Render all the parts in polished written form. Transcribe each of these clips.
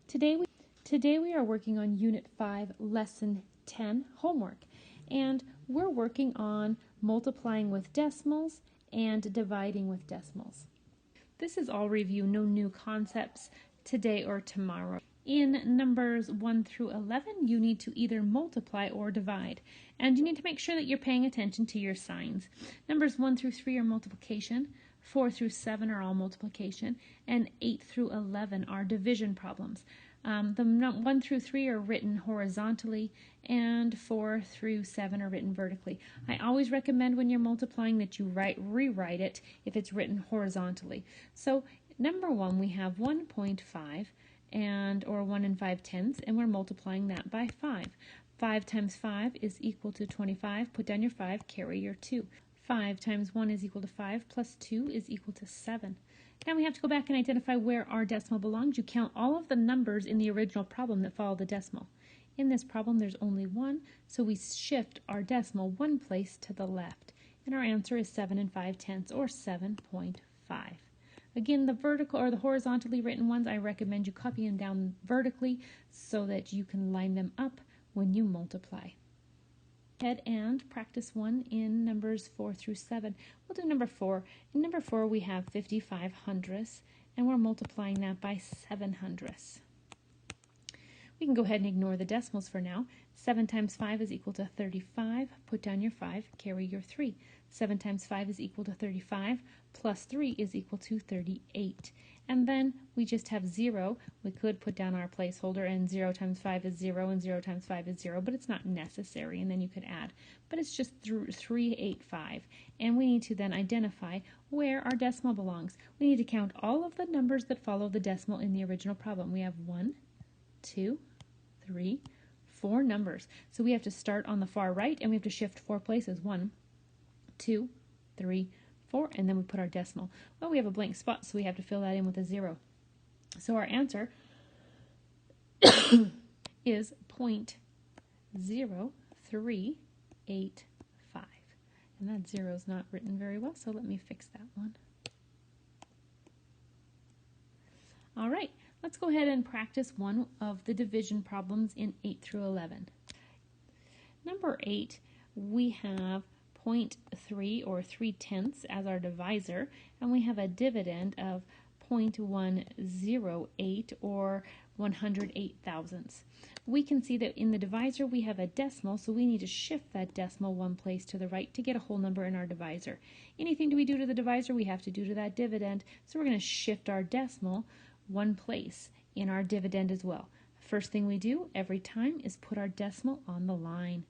Today we are working on Unit 5, Lesson 10, homework, and we're working on multiplying with decimals and dividing with decimals. This is all review, no new concepts today or tomorrow. In numbers 1 through 11, you need to either multiply or divide, and you need to make sure that you're paying attention to your signs. Numbers 1 through 3 are multiplication, 4 through 7 are all multiplication, and 8 through 11 are division problems. The 1 through 3 are written horizontally, and 4 through 7 are written vertically. I always recommend when you're multiplying that you rewrite it if it's written horizontally. So number 1, we have 1.5 or 1 5/10, and we're multiplying that by 5. 5 times 5 is equal to 25. Put down your 5, carry your 2. 5 times 1 is equal to 5, plus 2 is equal to 7. Now we have to go back and identify where our decimal belongs. You count all of the numbers in the original problem that follow the decimal. In this problem, there's only 1, so we shift our decimal 1 place to the left. And our answer is 7 5/10, or 7.5. Again, the vertical or the horizontally written ones, I recommend you copy them down vertically so that you can line them up when you multiply. Head and practice one in numbers 4 through 7. We'll do number 4. In number 4, we have 55 hundredths, and we're multiplying that by 7 hundredths. We can go ahead and ignore the decimals for now. 7 times 5 is equal to 35. Put down your 5, carry your 3. 7 times 5 is equal to 35, plus 3 is equal to 38. And then we just have 0. We could put down our placeholder, and 0 times 5 is 0, and 0 times 5 is 0, but it's not necessary, and then you could add. But it's just 385, and we need to then identify where our decimal belongs. We need to count all of the numbers that follow the decimal in the original problem. We have 1, 2, 3, 4 numbers. So we have to start on the far right, and we have to shift 4 places. 1, 2, 3, 4, and then we put our decimal. Well, we have a blank spot, so we have to fill that in with a 0. So our answer is 0.0385. And that 0 is not written very well, so let me fix that one. All right, let's go ahead and practice one of the division problems in 8 through 11. Number 8, we have 0.3 or 3/10 as our divisor, and we have a dividend of 0.108 or 108 thousandths. We can see that in the divisor we have a decimal, so we need to shift that decimal 1 place to the right to get a whole number in our divisor. Anything do we do to the divisor, we have to do to that dividend, so we're going to shift our decimal 1 place in our dividend as well. First thing we do every time is put our decimal on the line.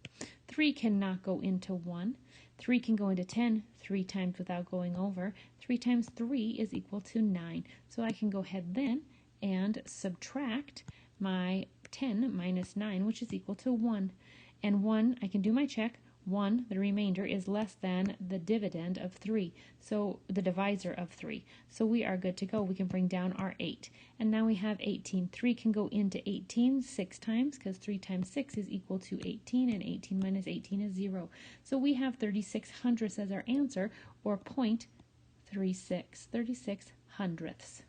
3 cannot go into 1. 3 can go into 10 3 times without going over. 3 times 3 is equal to 9. So I can go ahead then and subtract my 10 minus 9, which is equal to 1. And 1, I can do my check. 1, the remainder, is less than the dividend of 3, so the divisor of 3. So we are good to go. We can bring down our 8. And now we have 18. 3 can go into 18 6 times, because 3 times 6 is equal to 18, and 18 minus 18 is 0. So we have 36 hundredths as our answer, or 0.36, 36 hundredths.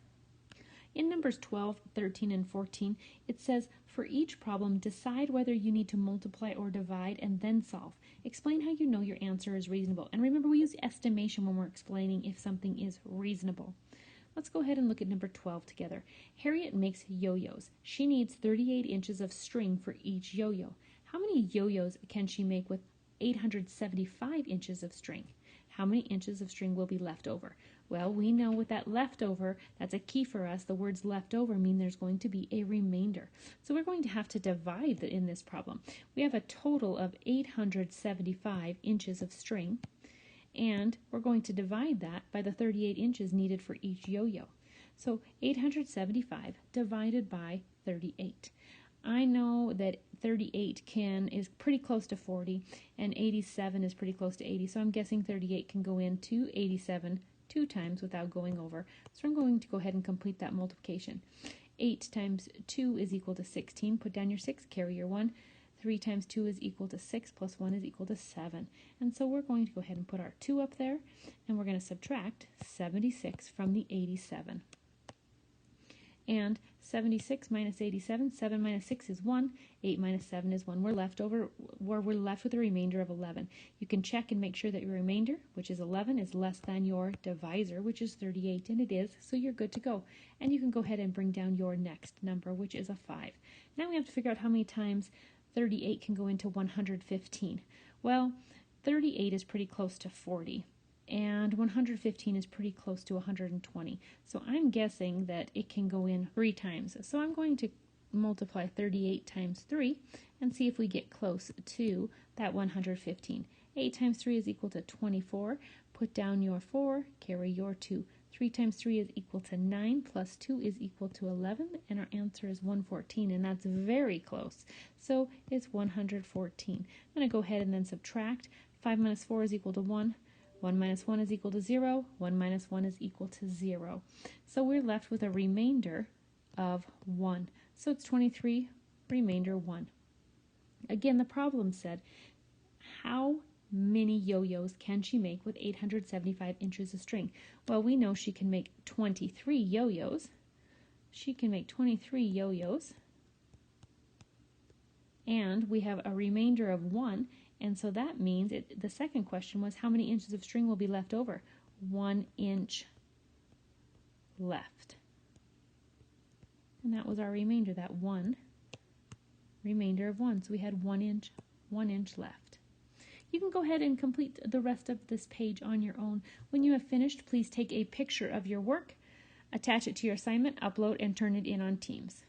In numbers 12, 13, and 14, it says, for each problem, decide whether you need to multiply or divide and then solve. Explain how you know your answer is reasonable. And remember, we use estimation when we're explaining if something is reasonable. Let's go ahead and look at number 12 together. Harriet makes yo-yos. She needs 38 inches of string for each yo-yo. How many yo-yos can she make with 875 inches of string? How many inches of string will be left over? Well, we know with that leftover, that's a key for us. The words leftover mean there's going to be a remainder. So we're going to have to divide in this problem. We have a total of 875 inches of string, and we're going to divide that by the 38 inches needed for each yo-yo. So 875 divided by 38. I know that 38 is pretty close to 40, and 87 is pretty close to 80, so I'm guessing 38 can go into 87 2 times without going over. So I'm going to go ahead and complete that multiplication. 8 times 2 is equal to 16. Put down your 6, carry your 1. 3 times 2 is equal to 6, plus 1 is equal to 7. And so we're going to go ahead and put our 2 up there, and we're going to subtract 76 from the 87. And 76 minus 87, 7 minus 6 is 1, 8 minus 7 is 1. We're left with a remainder of 11. You can check and make sure that your remainder, which is 11, is less than your divisor, which is 38, and it is, so you're good to go. And you can go ahead and bring down your next number, which is a 5. Now we have to figure out how many times 38 can go into 115. Well, 38 is pretty close to 40. And 115 is pretty close to 120. So I'm guessing that it can go in 3 times. So I'm going to multiply 38 times 3 and see if we get close to that 115. 8 times 3 is equal to 24. Put down your 4, carry your 2. 3 times 3 is equal to 9, plus 2 is equal to 11, and our answer is 114, and that's very close. So it's 114. I'm going to go ahead and then subtract. 5 minus 4 is equal to 1. 1 minus 1 is equal to 0. 1 minus 1 is equal to 0. So we're left with a remainder of 1. So it's 23, remainder 1. Again, the problem said, how many yo-yos can she make with 875 inches of string? Well, we know she can make 23 yo-yos. She can make 23 yo-yos. And we have a remainder of 1. And so that means the second question was how many inches of string will be left over? 1 inch left. And that was our remainder, that 1, remainder of 1. So we had 1 inch left. You can go ahead and complete the rest of this page on your own. When you have finished, please take a picture of your work, attach it to your assignment, upload, and turn it in on Teams.